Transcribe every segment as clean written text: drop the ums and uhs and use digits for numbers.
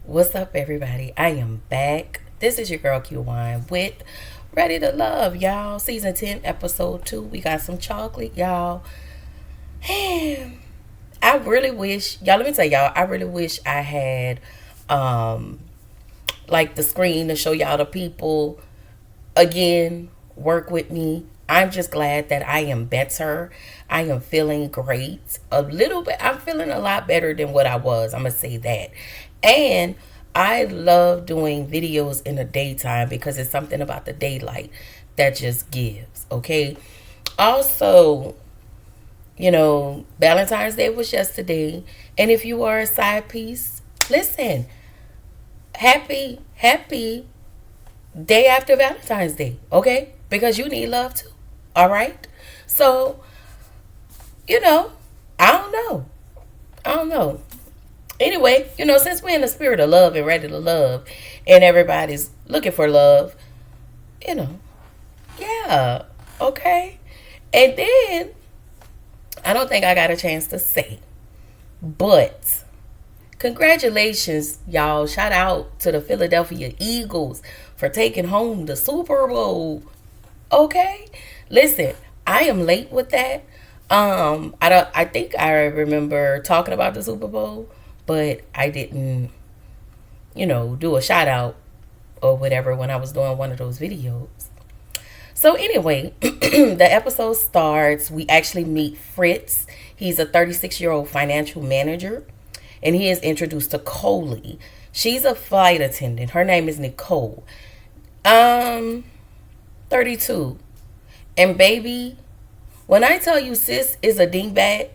What's up, everybody? I am back. This is your girl Q Wine with Ready to Love, y'all. Season 10, episode 2. We got some chocolate, y'all. I really wish, y'all, let me tell y'all, I really wish I had, like the screen to show y'all the people again work with me. I'm just glad that I am better. I am feeling great. A little bit, I'm feeling a lot better than what I was. I'm going to say that. And I love doing videos in the daytime because it's something about the daylight that just gives. Okay. Also, Valentine's Day was yesterday. And if you are a side piece, listen, happy day after Valentine's Day, okay? Because you need love too, all right? So, you know, I don't know. I don't know. Anyway, since we're in the spirit of love and ready to love, and everybody's looking for love, you know, yeah, okay? And then, I don't think I got a chance to say, but congratulations, y'all. Shout out to the Philadelphia Eagles for taking home the Super Bowl. Okay? Listen, I am late with that. I think I remember talking about the Super Bowl, but I didn't, do a shout out or whatever when I was doing one of those videos. So anyway, the episode starts. We actually meet Fritz. He's a 36-year-old financial manager, and he is introduced to Coley. She's a flight attendant. Her name is Nicole. 32. And baby, when I tell you sis is a dingbat,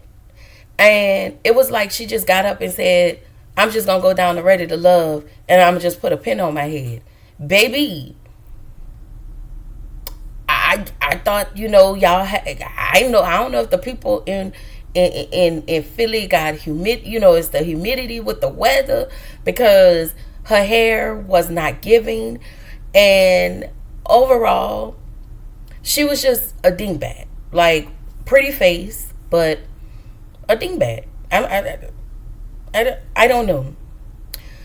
and it was like she just got up and said, I'm just going to go down to Ready to Love, and I'm going to just put a pin on my head. Baby, I thought, y'all had, I don't know if the people in Philly got it's the humidity with the weather, because her hair was not giving, and overall she was just a dingbat. Like, pretty face, but a dingbat. I don't know.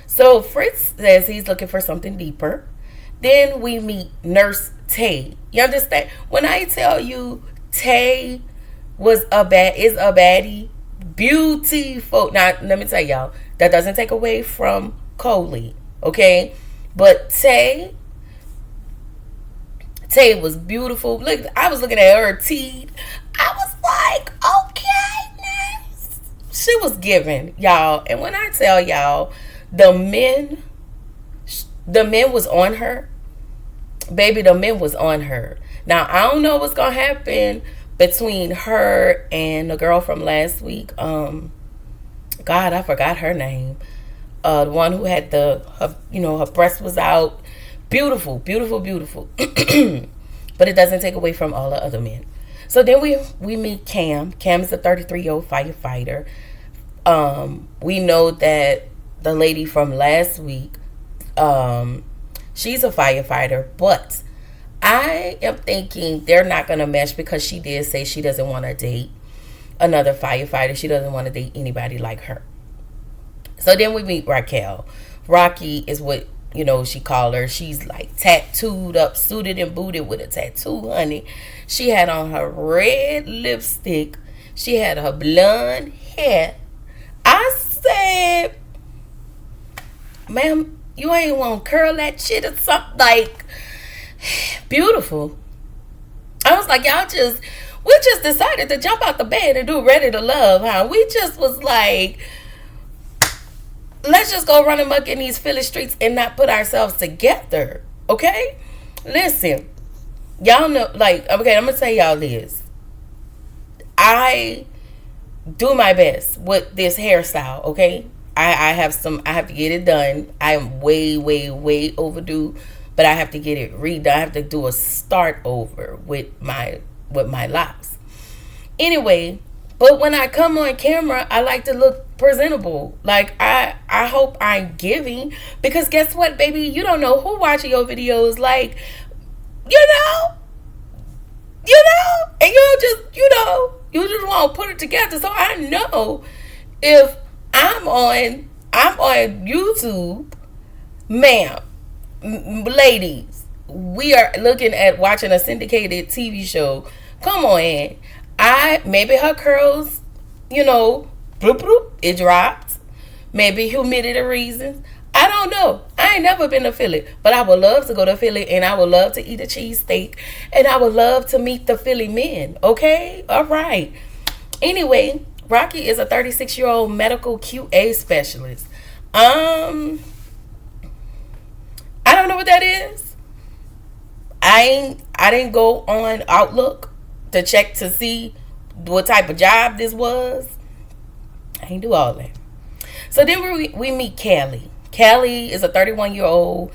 So Fritz says he's looking for something deeper. Then we meet Nurse Tay. You understand? When I tell you Tay is a baddie, beautiful. Now let me tell y'all, that doesn't take away from Coley, okay? But Tay was beautiful. Look, I was looking at her teeth. I was like, okay, nice. She was giving, y'all. And when I tell y'all, the men was on her. Baby, the men was on her. Now, I don't know what's going to happen between her and the girl from last week. God, I forgot her name. The one who had her breast was out. Beautiful, beautiful, beautiful. But it doesn't take away from all the other men. So then we meet Cam. Cam is a 33-year-old firefighter. We know that the lady from last week, she's a firefighter, but I am thinking they're not going to mesh because she did say she doesn't want to date another firefighter. She doesn't want to date anybody like her. So then we meet Raquel. Rocky is what, she called her. She's like tattooed up, suited and booted with a tattoo, honey. She had on her red lipstick. She had her blonde hair. I said, ma'am, you ain't want to curl that shit or something? Like, beautiful. I was like, we just decided to jump out the bed and do Ready to Love, huh? We just was like, let's just go run amok in these Philly streets and not put ourselves together, okay? Listen, y'all know, like, okay, I'm going to tell y'all this. I do my best with this hairstyle, okay? I have to get it done. I am way, way, way overdue, but I have to get it redone. I have to do a start over with my locks. Anyway, but when I come on camera, I like to look presentable. Like, I hope I'm giving, because guess what, baby? You don't know who watching your videos. Like, and you just want to put it together. So I know if I'm on YouTube Ma'am, ladies, we are looking at watching a syndicated TV show. Come on. Maybe her curls, bloop bloop, it dropped. Maybe humidity reasons. I don't know. I ain't never been to Philly, but I would love to go to Philly and I would love to eat a cheesesteak and I would love to meet the Philly men. Okay? All right. Anyway, Rocky is a 36-year-old medical QA specialist. I don't know what that is. I didn't go on Outlook to check to see what type of job this was. I ain't do all that. So then we meet Callie. Callie is a 31-year-old.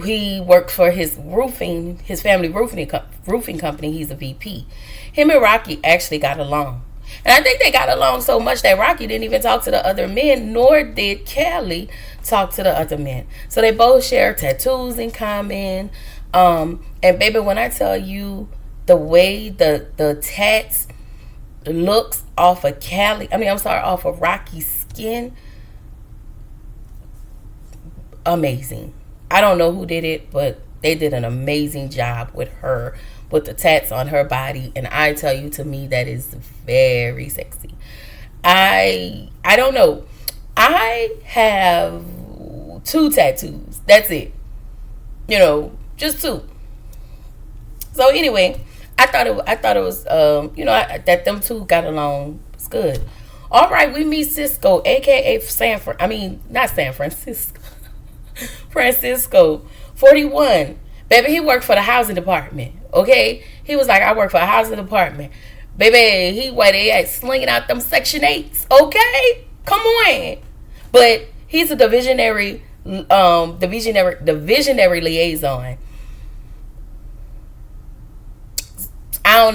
He worked for his family roofing company. He's a VP. Him and Rocky actually got along. And I think they got along so much that Rocky didn't even talk to the other men, nor did Callie talk to the other men. So they both share tattoos in common. And baby, when I tell you the way the tats looks off of off of Rocky's skin, amazing. I don't know who did it, but they did an amazing job with her, with the tats on her body. And I tell you, to me, that is very sexy. I don't know. I have 2 tattoos. That's it. Just 2. So anyway, I thought it was that them two got along. It's good. All right, we meet Cisco, aka not San Francisco. Francisco, 41. Baby, he worked for the housing department. Okay? He was like, I work for a housing department. Baby, he why they at slinging out them Section 8s. Okay? Come on. But he's a divisionary liaison. I don't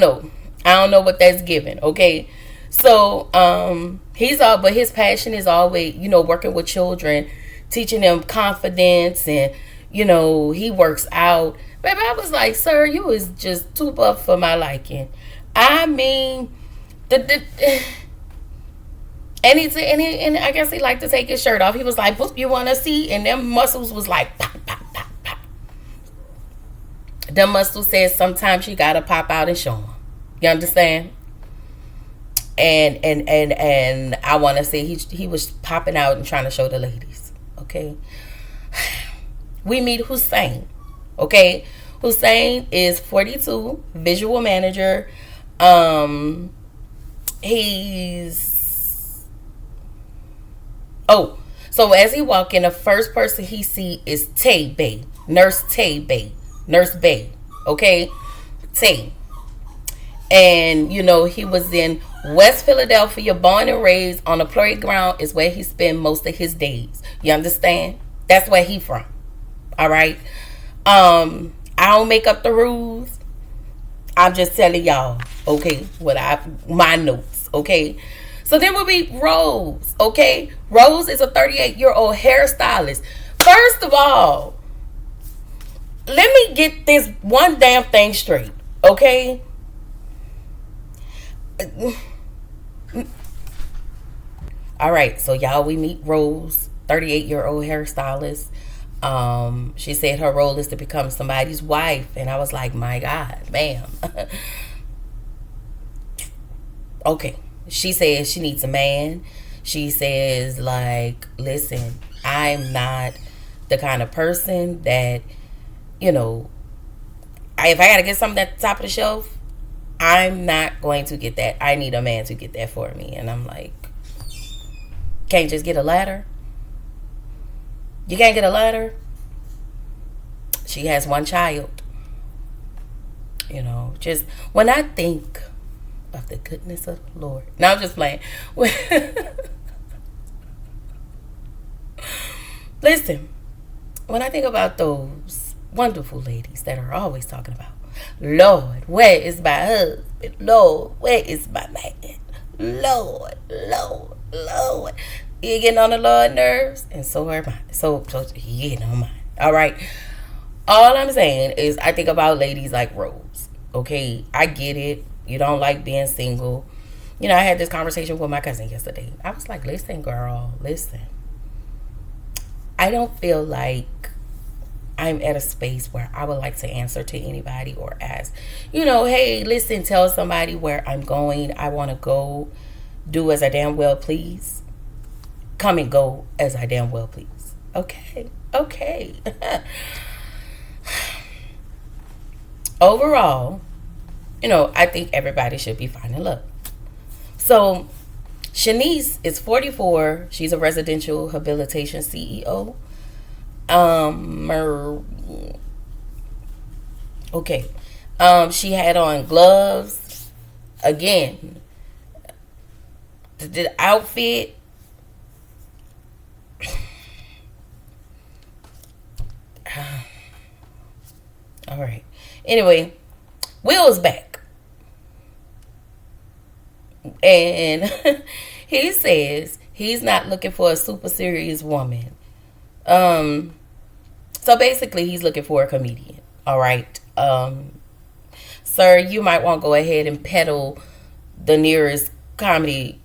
know what that's given. Okay? So, but his passion is always, working with children, teaching them confidence, and he works out. Baby, I was like, sir, you was just too buff for my liking. I mean, and I guess he liked to take his shirt off. He was like, "Boop, you want to see?" And them muscles was like, pop, pop, pop, pop. Them muscles said sometimes you gotta pop out and show them. You understand? And I want to say he was popping out and trying to show the ladies. Okay. We meet Hussein. Okay. Hussein is 42, visual manager. So as he walk in, the first person he see is Tay Bay, Nurse Bay, okay, Tay. And he was in West Philadelphia, born and raised. On the playground is where he spent most of his days. You understand? That's where he from. All right. I don't make up the rules. I'm just telling y'all, okay, my notes, okay? So then we'll be Rose, okay? Rose is a 38-year-old hairstylist. First of all, let me get this one damn thing straight, okay? All right, so y'all, we meet Rose, 38-year-old hairstylist. She said her role is to become somebody's wife, and I was like, my God, ma'am. Okay. She says she needs a man. She says, like, listen, I'm not the kind of person that, if I gotta get something at the top of the shelf, I'm not going to get that. I need a man to get that for me. And I'm like, can't just get a ladder? You can't get a ladder? She has 1 child. Just when I think of the goodness of the Lord. No, I'm just playing. Listen, when I think about those wonderful ladies that are always talking about, Lord, where is my husband? Lord, where is my man? Lord. You're getting on the Lord's nerves, and so are mine. So you getting on mine. All right. All I'm saying is I think about ladies like Rose. Okay, I get it. You don't like being single. I had this conversation with my cousin yesterday. I was like, listen, girl, listen. I don't feel like I'm at a space where I would like to answer to anybody or ask, hey, listen, tell somebody where I'm going. I want to go. Do as I damn well please. Come and go as I damn well please. Okay. Okay. Overall, I think everybody should be finding love. So, Shanice is 44. She's a residential rehabilitation CEO. Okay. She had on gloves. Again, the outfit. All right. Anyway, Will's back. And he says he's not looking for a super serious woman. So basically he's looking for a comedian. All right. Sir, you might want to go ahead and peddle the nearest comedy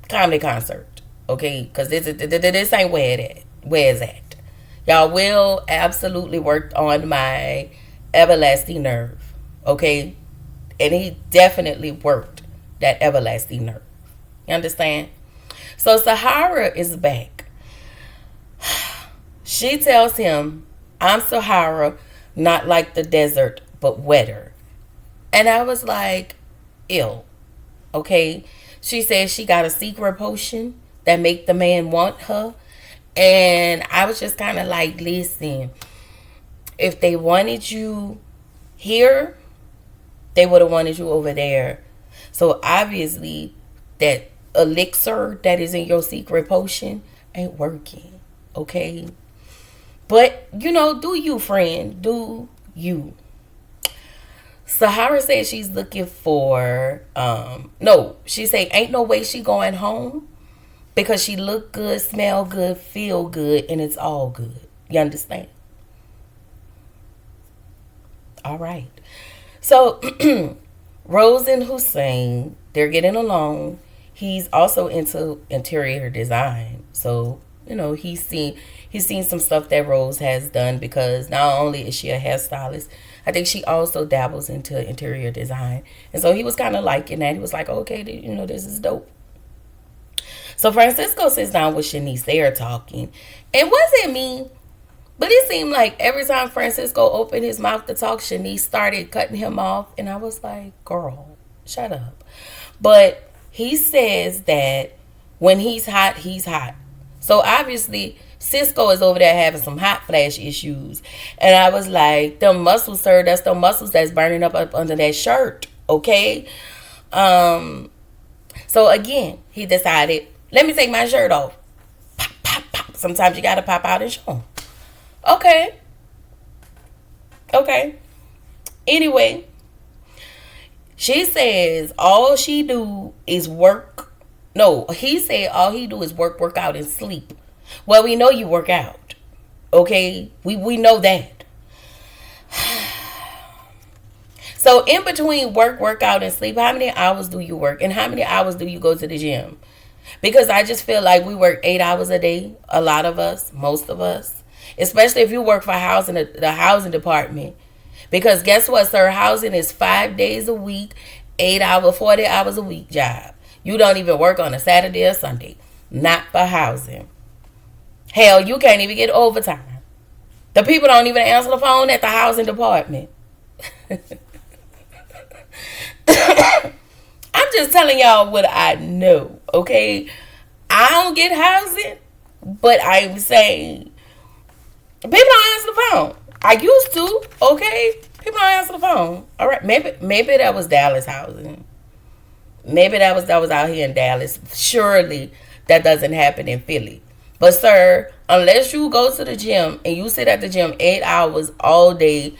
concert. Okay? Because this ain't where it's at. Y'all Will absolutely worked on my everlasting nerve. Okay? And he definitely worked that everlasting nerve. You understand? So Sahara is back. She tells him, I'm Sahara, not like the desert, but wetter. And I was like, ew. Okay? She says she got a secret potion that make the man want her. And I was just kind of like, listen, if they wanted you here, they would have wanted you over there. So obviously that elixir that is in your secret potion ain't working. Okay? But, do you, friend. Do you. Sahara said she's looking for, she said ain't no way she going home because she look good, smell good, feel good, and it's all good. You understand? All right. So, Rose and Hussein, they're getting along. He's also into interior design. So, he's seen some stuff that Rose has done because not only is she a hairstylist, I think she also dabbles into interior design. And so he was kind of liking that. He was like, okay, this is dope. So Francisco sits down with Shanice. They are talking. It wasn't me, but it seemed like every time Francisco opened his mouth to talk, Shanice started cutting him off. And I was like, girl, shut up. But he says that when he's hot, he's hot. So obviously Cisco is over there having some hot flash issues. And I was like, them muscles, sir, that's the muscles that's burning up under that shirt. Okay? So again, he decided, let me take my shirt off. Pop, pop, pop. Sometimes you gotta pop out and show them. Okay. Anyway, she says all she do is work. No, he said all he do is work out, and sleep. Well, we know you work out. Okay? We know that. So in between workout, and sleep, how many hours do you work? And how many hours do you go to the gym? Because I just feel like we work 8 hours a day. A lot of us, most of us. Especially if you work for housing, the housing department. Because guess what, sir? Housing is 5 days a week, 40 hours a week job. You don't even work on a Saturday or Sunday. Not for housing. Hell, you can't even get overtime. The people don't even answer the phone at the housing department. I'm just telling y'all what I know, okay? I don't get housing, but I'm saying people don't answer the phone. I used to, okay? People don't answer the phone. All right, maybe that was Dallas housing. Maybe that was out here in Dallas. Surely that doesn't happen in Philly. But sir, unless you go to the gym and you sit at the gym 8 hours all day,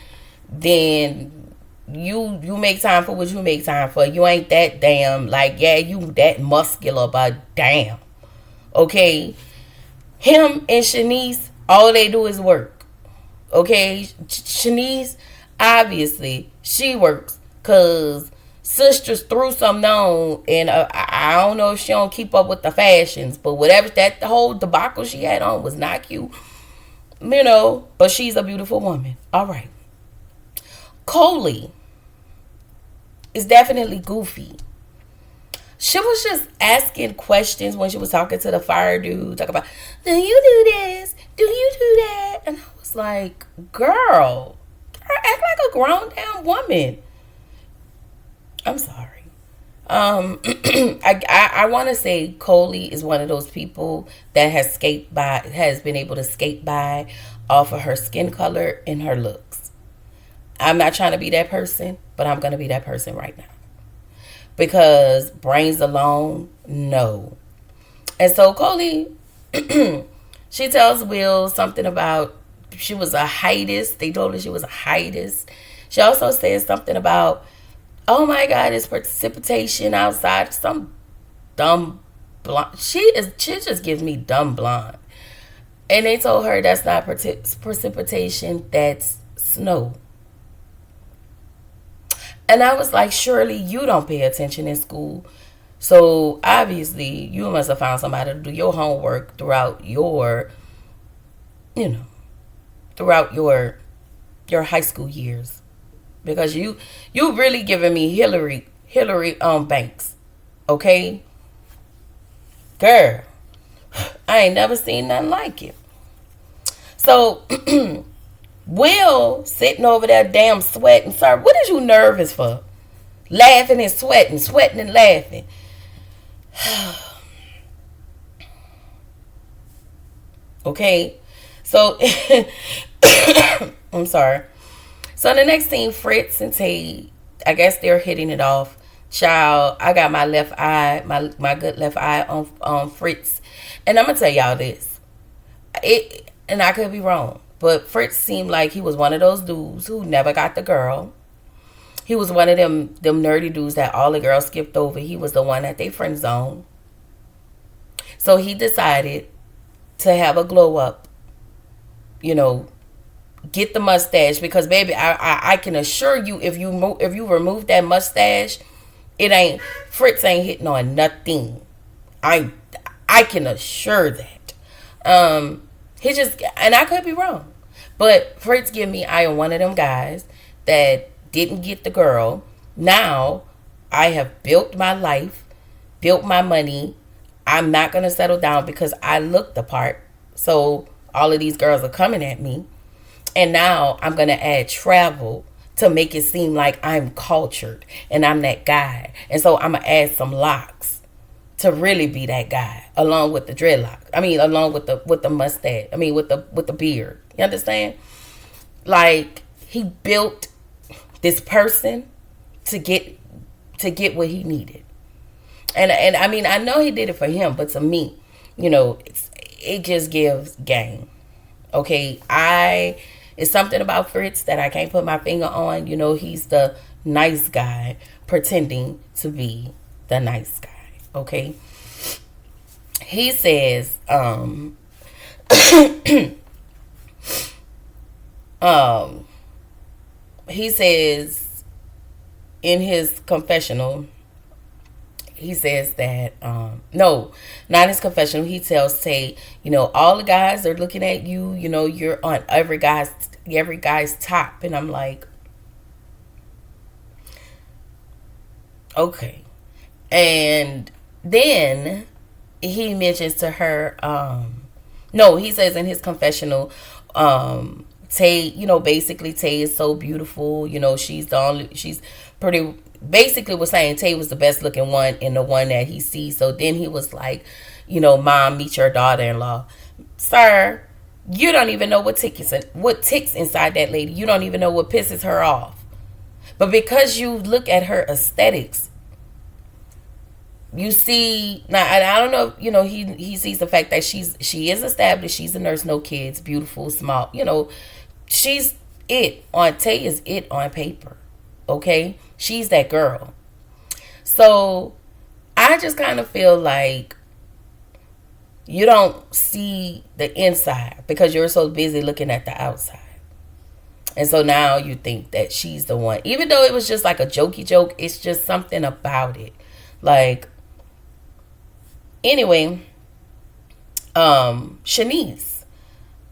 then you make time for what you make time for. You ain't that damn, like, yeah, you that muscular, but damn. Okay? Him and Shanice, all they do is work. Okay? Shanice, obviously, she works because sisters threw something on, and I don't know if she don't keep up with the fashions, but whatever, that the whole debacle she had on was not cute. but she's a beautiful woman. All right. Coley is definitely goofy. She was just asking questions when she was talking to the fire dude, talking about, do you do this? Do you do that? And I was like, girl, act like a grown down woman. I'm sorry. I want to say Coley is one of those people that has been able to skate by off of her skin color and her looks. I'm not trying to be that person, but I'm going to be that person right now. Because brains alone, no. And so Coley, she tells Will something about she was a heightist. They told her she was a heightist. She also says something about, oh my God, it's precipitation outside. Some dumb blonde. She just gives me dumb blonde. And they told her that's not precipitation, that's snow. And I was like, surely you don't pay attention in school. So obviously you must have found somebody to do your homework throughout your, throughout your high school years. Because you really giving me Hillary Banks. Okay? Girl, I ain't never seen nothing like it. So Will sitting over there damn sweating. Sir, what is you nervous for? Laughing and sweating and laughing. Okay? So, I'm sorry. So the next scene, Fritz and Tay, I guess they're hitting it off. Child, I got my left eye, my good left eye on Fritz. And I'm going to tell y'all this. And I could be wrong. But Fritz seemed like he was one of those dudes who never got the girl. He was one of them nerdy dudes that all the girls skipped over. He was the one that they friend zoned. So he decided to have a glow up. Get the mustache, because baby, I can assure you, if you remove that mustache, Fritz ain't hitting on nothing. I can assure that. He just, and I could be wrong, but Fritz give me I am one of them guys that didn't get the girl. Now I have built my life, built my money. I'm not gonna settle down because I look the part. So all of these girls are coming at me. And now I'm going to add travel to make it seem like I'm cultured and I'm that guy. And so I'm going to add some locks to really be that guy, along with the dreadlock. Along with the mustache. With the beard. You understand? Like, he built this person to get what he needed. And I know he did it for him, but to me, it just gives game. Okay, it's something about Fritz that I can't put my finger on. He's the nice guy pretending to be the nice guy. Okay. He says, he says in his confessional, he says that, no, not his confessional. He tells Tay, all the guys are looking at you. You're on every guy's top. And I'm like, okay. And then he mentions to her, no, he says in his confessional, Tay, basically Tay is so beautiful. She's pretty, basically was saying Tay was the best looking one and the one that he sees. So then he was like, Mom, meet your daughter-in-law. Sir, you don't even know what ticks inside that lady. You don't even know what pisses her off. But because you look at her aesthetics, you see, now I don't know, he sees the fact that she is established, she's a nurse, no kids, beautiful, small, she's it on Tay is it on paper. Okay? She's that girl. So I just kind of feel like you don't see the inside because you're so busy looking at the outside. And so now you think that she's the one. Even though it was just like a jokey joke, it's just something about it. Like, anyway, Shanice.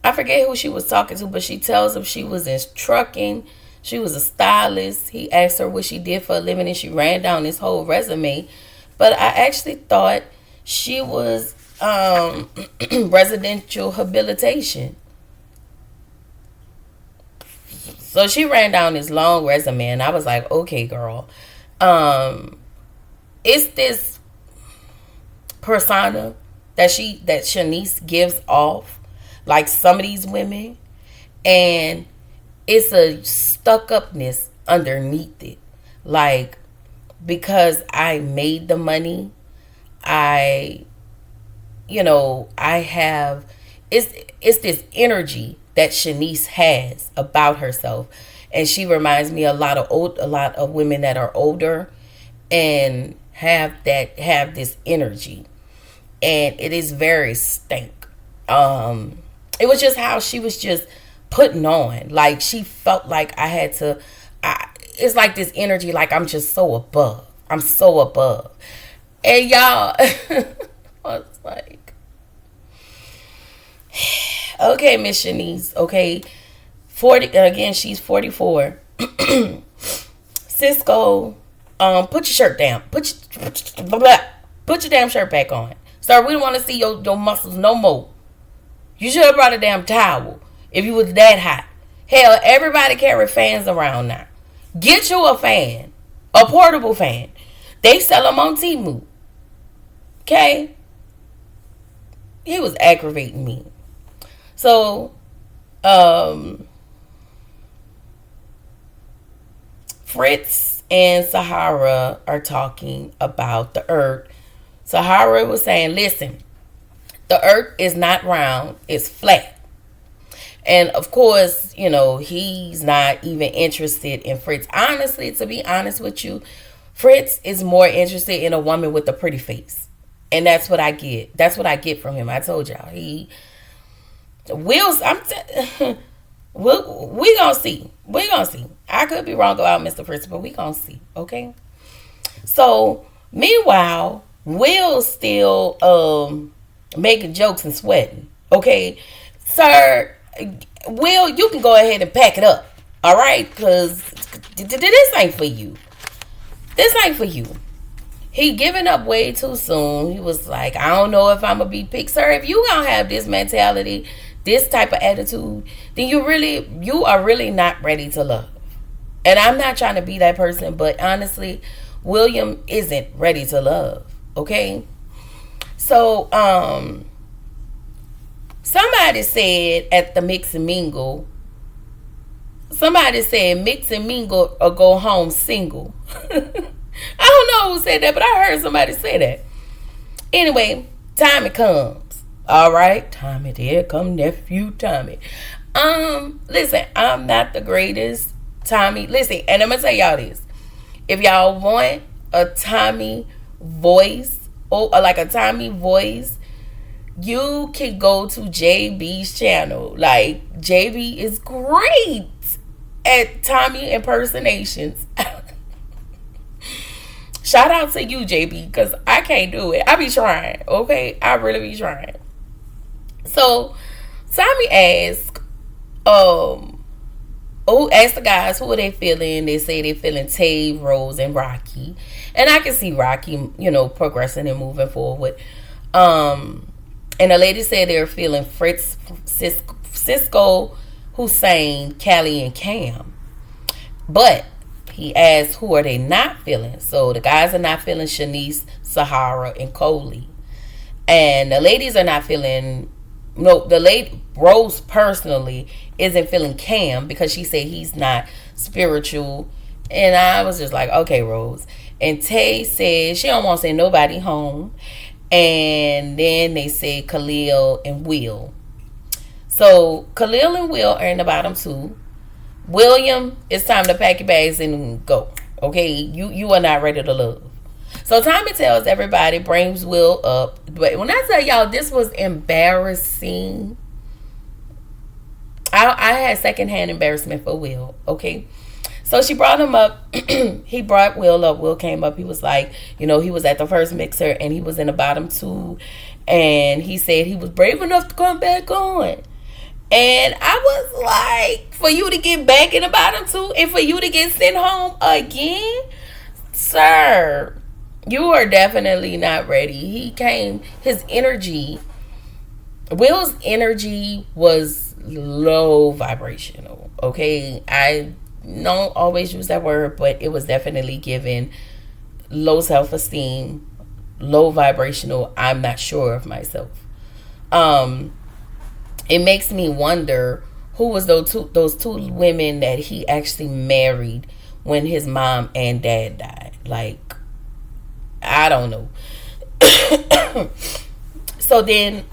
I forget who she was talking to, but she tells him she was in trucking. She was a stylist. He asked her what she did for a living, and she ran down his whole resume. But I actually thought she was residential habilitation. So she ran down this long resume, and I was like, okay, girl. It's this persona that Shanice gives off, like some of these women, and it's a stuck upness underneath it. Like, because I made the money, I have, it's this energy that Shanice has about herself, and she reminds me a lot of women that are older and have this energy, and it is very stank. It was just how she was just putting on, like she felt like I had to. It's like this energy, like I'm just so above. I'm so above, and y'all, I was like, okay, Miss Shanice, okay, 40 again. She's 44. Cisco, put your shirt down. Put your damn shirt back on, sir. We don't want to see your muscles no more. You should have brought a damn towel if you was that hot. Hell, everybody carry fans around now. Get you a fan, a portable fan. They sell them on Temu. Okay? He was aggravating me. So, Fritz and Sahara are talking about the earth. Sahara was saying, listen, the earth is not round, it's flat. And of course, he's not even interested in Fritz. Honestly, to be honest with you, Fritz is more interested in a woman with a pretty face. And that's what I get. That's what I get from him. I told y'all. He will. We gonna see. We gonna see. I could be wrong about Mr. Fritz, but we gonna see. Okay. So meanwhile, Will's still making jokes and sweating. Okay, sir. Will, you can go ahead and pack it up. All right, because this ain't for you. This ain't for you. He giving up way too soon. He was like, I don't know if I'm gonna be picked. Sir, if you gonna have this mentality, this type of attitude, then you are really not ready to love. And I'm not trying to be that person, but honestly, William isn't ready to love. Okay? So, somebody said at the Mix and Mingle, mix and mingle or go home single. I don't know who said that, but I heard somebody say that. Anyway, Tommy comes. All right, Tommy, there come nephew Tommy. Listen, I'm not the greatest Tommy. Listen, and I'm gonna tell y'all this. If y'all want a Tommy voice, or like a Tommy voice, you can go to JB's channel. Like, JB is great at Tommy impersonations. Shout out to you, JB, because I can't do it. I be trying, okay? I really be trying. So, Tommy asked, ask the guys who are they feeling. They say they feeling Tay, Rose, and Rocky. And I can see Rocky, progressing and moving forward. And the lady said they're feeling Fritz, Cisco, Hussein, Callie, and Cam. But he asked who are they not feeling. So the guys are not feeling Shanice, Sahara, and Coley. And the ladies are not feeling, Rose personally isn't feeling Cam because she said he's not spiritual. And I was just like, okay, Rose. And Tay said she don't want to send nobody home. And then they said Khalil and Will. So Khalil and Will are in the bottom two. William, it's time to pack your bags and go. Okay, you are not ready to love. So Tommy tells everybody, brings Will up. But when I tell y'all this was embarrassing, I had secondhand embarrassment for Will. Okay, so she brought him up. He brought Will up. Will came up. He was like, he was at the first mixer and he was in the bottom two, and he said he was brave enough to come back on. And I was like, for you to get back in the bottom two and for you to get sent home again, sir, you are definitely not ready. He came, his energy, Will's energy was low vibrational. Okay. I don't always use that word, but it was definitely given low self esteem, low vibrational. I'm not sure of myself. It makes me wonder who was those two women that he actually married when his mom and dad died. Like, I don't know. So then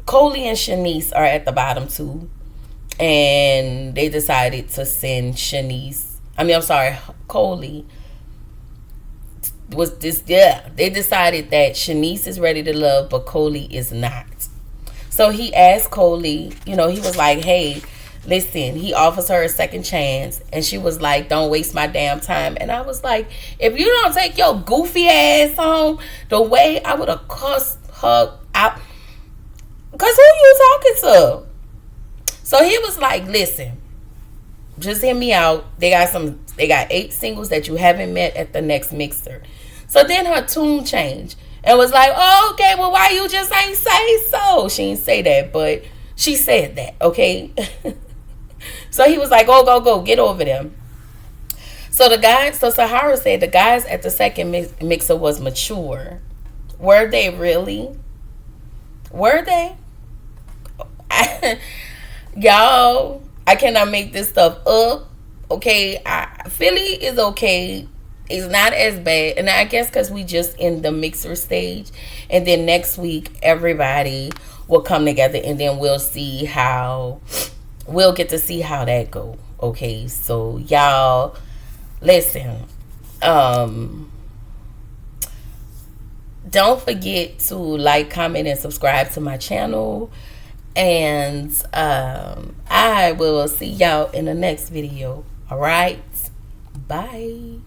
Coley and Shanice are at the bottom too, and they decided to send Coley was this, yeah, they decided that Shanice is ready to love but Coley is not. So he asked Coley, he was like, hey, listen, he offers her a second chance, and she was like, don't waste my damn time. And I was like, if you don't take your goofy ass home, the way I would have cussed her out, because who you talking to? So he was like, listen, just hear me out. They got 8 singles that you haven't met at the next mixer. So then her tune changed and was like, oh, okay, well, why you just ain't say so? She didn't say that, but she said that, okay? So he was like, go, get over them. So Sahara said the guys at the second mixer was mature. Were they really? Were they? Y'all, I cannot make this stuff up. Okay, Philly is okay. It's not as bad. And I guess because we just in the mixer stage. And then next week, everybody will come together. And then we'll get to see how that go. Okay, so y'all, listen. Don't forget to like, comment, and subscribe to my channel. And I will see y'all in the next video. All right, bye.